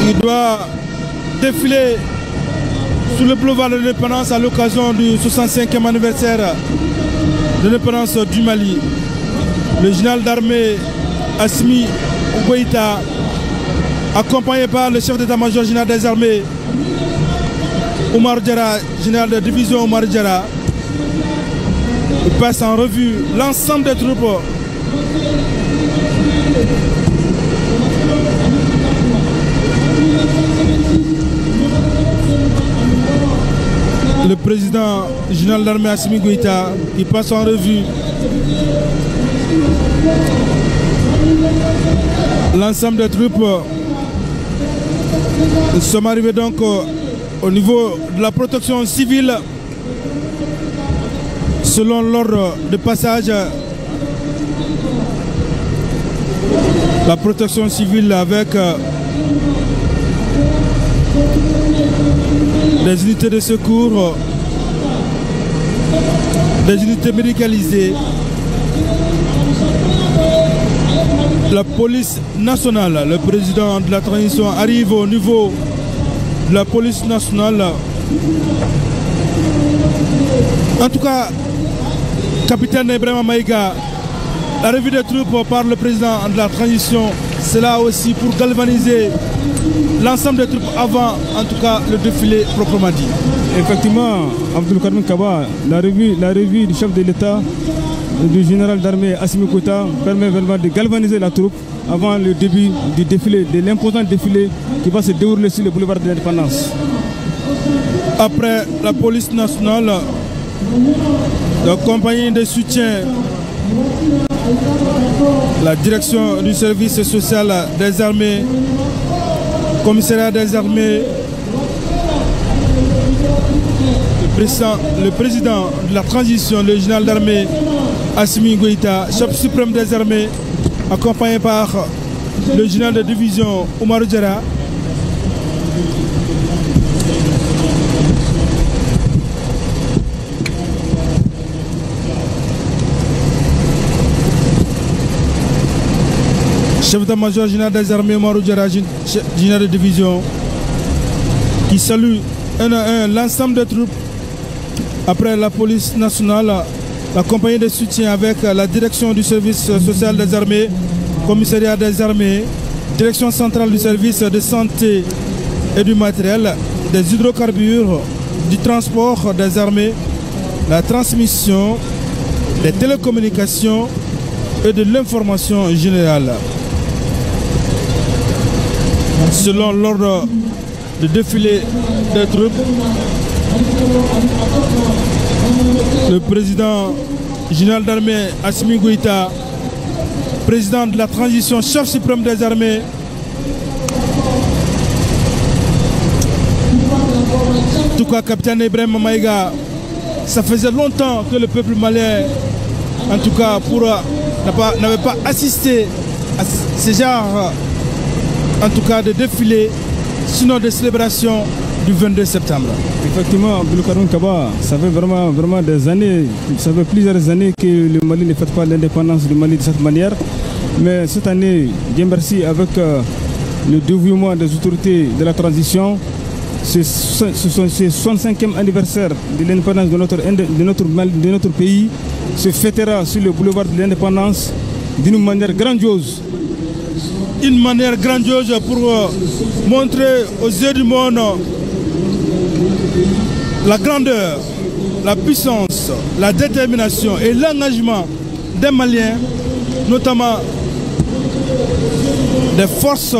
Il doit défiler sur le boulevard de l'Indépendance à l'occasion du 65e anniversaire de l'indépendance du Mali. Le général d'armée Assimi Goïta, accompagné par le chef d'état-major général des armées, Oumar Diarra, général de division Oumar Diarra, il passe en revue l'ensemble des troupes le président général d'armée Assimi Goïta qui passe en revue l'ensemble des troupes. Nous sommes arrivés donc au niveau de la protection civile selon l'ordre de passage. La protection civile avec des unités de secours, des unités médicalisées, la police nationale. Le président de la transition arrive au niveau de la police nationale. En tout cas, capitaine Ibrahima Maïga, la revue des troupes par le président de la transition, c'est là aussi pour galvaniser l'ensemble des troupes avant, en tout cas, le défilé proprement dit. Effectivement, Abdulkarim Kaba, la revue du chef de l'État, du général d'armée Assimi Goïta, permet vraiment de galvaniser la troupe avant le début du défilé, de l'imposant défilé qui va se dérouler sur le boulevard de l'Indépendance. Après la police nationale, la compagnie de soutien, la direction du service social des armées, commissariat des armées, le président de la transition, le général d'armée Assimi Goïta, chef suprême des armées, accompagné par le général de division Oumar Diarra. Chef d'état-major général des armées Oumar Diarra, général de division, qui salue un à un l'ensemble des troupes. Après la police nationale, la compagnie de soutien avec la direction du service social des armées, commissariat des armées, direction centrale du service de santé et du matériel, des hydrocarbures, du transport des armées, la transmission, des télécommunications et de l'information générale. Selon l'ordre de défilé des troupes, le président général d'armée Assimi Goïta, président de la transition, chef suprême des armées, en tout cas capitaine Ibrahima Maïga, ça faisait longtemps que le peuple malien, en tout cas, n'avait pas assisté à ce genre, en tout cas, de défilé, sinon de célébration du 22 septembre. Effectivement, Abdulkarim Kaba, ça fait vraiment des années, ça fait plusieurs années que le Mali ne fête pas l'indépendance du Mali de cette manière. Mais cette année, Dieu merci, avec le dévouement des autorités de la transition, ce 65e anniversaire de l'indépendance de notre pays se fêtera sur le boulevard de l'indépendance d'une manière grandiose. Une manière grandiose pour montrer aux yeux du monde la grandeur, la puissance, la détermination et l'engagement des Maliens, notamment des forces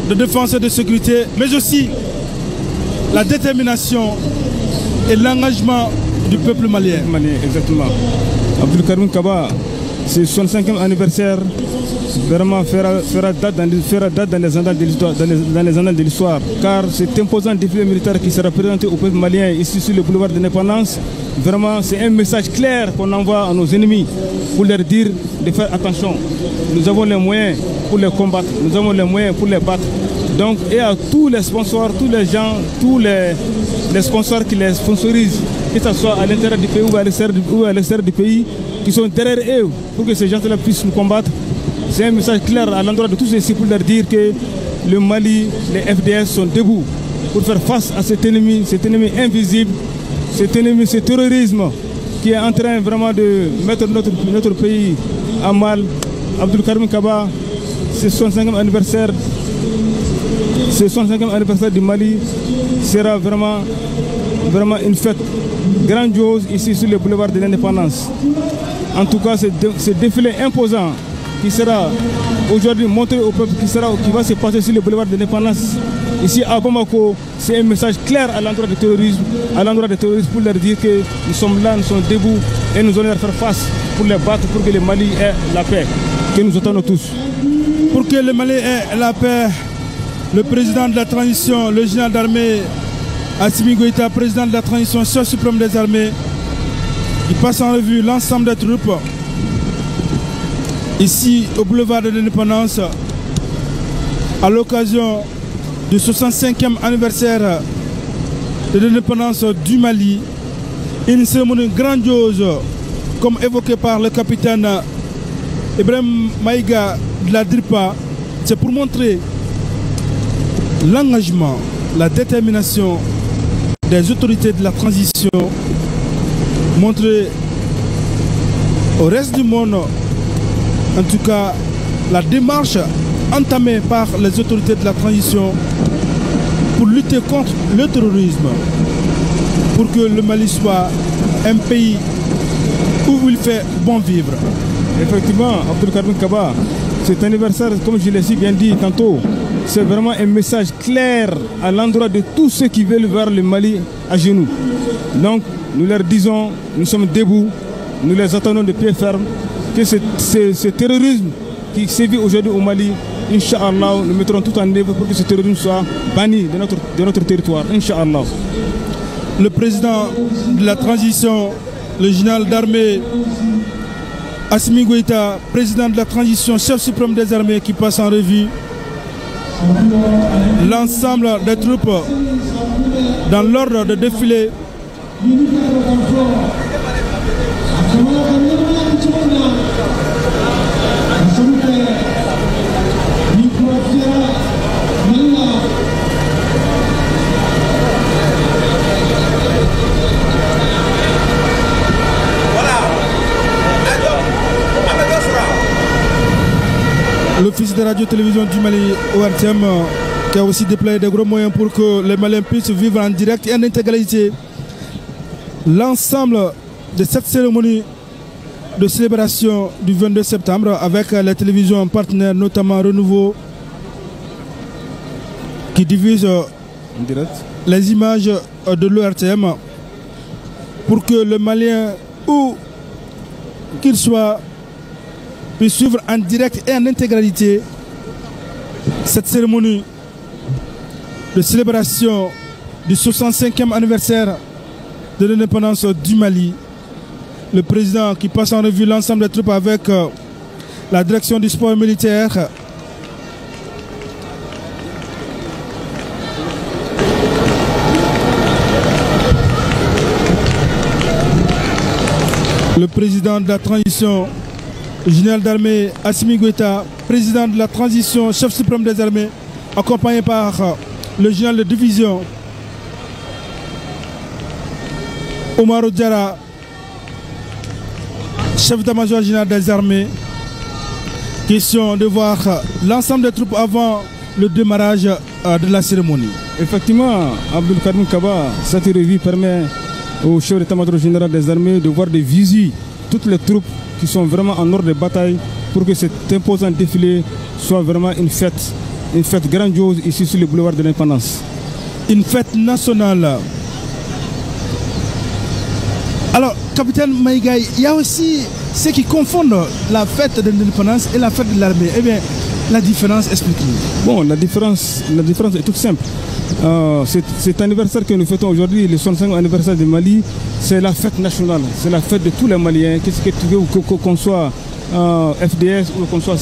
de défense et de sécurité, mais aussi la détermination et l'engagement du peuple malien. Exactement. Abdulkarim Kaba, c'est le 65e anniversaire, vraiment fera date dans les annales de l'histoire, car cet imposant défilé militaire qui sera présenté au peuple malien ici sur le boulevard de l'Indépendance, vraiment c'est un message clair qu'on envoie à nos ennemis pour leur dire de faire attention. Nous avons les moyens pour les combattre, nous avons les moyens pour les battre. Donc, et à tous les sponsors, tous les gens, tous les sponsors qui les sponsorisent, que ce soit à l'intérieur du pays ou à l'extérieur du pays, qui sont derrière eux pour que ces gens-là puissent nous combattre. C'est un message clair à l'endroit de tous ceux-ci pour leur dire que le Mali, les FDS sont debout pour faire face à cet ennemi invisible, cet ennemi, ce terrorisme qui est en train vraiment de mettre notre pays à mal. Abdulkarim Kaba, ce 65e anniversaire du Mali sera vraiment une fête grandiose ici sur le boulevard de l'Indépendance. En tout cas, ce défilé imposant qui sera aujourd'hui montré au peuple, qui va se passer sur le boulevard de l'Indépendance ici à Bamako, c'est un message clair à l'endroit des terroristes, pour leur dire que nous sommes là, nous sommes debout et nous allons leur faire face pour les battre, pour que le Mali ait la paix que nous attendons tous. Pour que le Mali ait la paix, le président de la transition, le général d'armée Assimi Goïta, président de la transition, chef suprême des armées, il passe en revue l'ensemble des troupes ici au boulevard de l'Indépendance à l'occasion du 65e anniversaire de l'indépendance du Mali. Une cérémonie grandiose comme évoqué par le capitaine Ibrahim Maïga de la DIRPA. C'est pour montrer l'engagement, la détermination des autorités de la transition, montrer au reste du monde, en tout cas, la démarche entamée par les autorités de la transition pour lutter contre le terrorisme, pour que le Mali soit un pays où il fait bon vivre. Effectivement, Abdulkarim Kaba, cet anniversaire, comme je l'ai si bien dit tantôt, c'est vraiment un message clair à l'endroit de tous ceux qui veulent voir le Mali à genoux. Donc, nous leur disons, nous sommes debout, nous les attendons de pied ferme, que ce terrorisme qui sévit aujourd'hui au Mali, Inch'Allah, nous mettrons tout en œuvre pour que ce terrorisme soit banni de notre territoire, Inch'Allah. Le président de la transition, le général d'armée Assimi Goïta, président de la transition, chef suprême des armées, qui passe en revue l'ensemble des troupes dans l'ordre de défilé. L'office de radio-télévision du Mali, ORTM, qui a aussi déployé des gros moyens pour que les Maliens puissent vivre en direct et en intégralité l'ensemble de cette cérémonie de célébration du 22 septembre avec les télévisions partenaires, notamment Renouveau, qui diffusent les images de l'ORTM pour que le Malien, où qu'il soit, puisse suivre en direct et en intégralité cette cérémonie de célébration du 65e anniversaire de l'indépendance du Mali. Le président qui passe en revue l'ensemble des troupes avec la direction du sport militaire. Le président de la transition, général d'armée Assimi Goïta, président de la transition, chef suprême des armées, accompagné par le général de division Oumarou Diarra, chef d'état-major général des armées. Question de voir l'ensemble des troupes avant le démarrage de la cérémonie. Effectivement, Abdulkarim Kaba, cette revue permet au chef d'état-major général des armées de voir de visu toutes les troupes qui sont vraiment en ordre de bataille pour que cet imposant défilé soit vraiment une fête grandiose ici sur le boulevard de l'Indépendance. Une fête nationale. Alors, capitaine Maïga, il y a aussi ceux qui confondent la fête de l'indépendance et la fête de l'armée. Eh bien, la différence, explique-nous. Bon, la différence est toute simple. Cet anniversaire que nous fêtons aujourd'hui, le 65e anniversaire du Mali, c'est la fête nationale, c'est la fête de tous les Maliens, qu'on soit FDS ou qu'on soit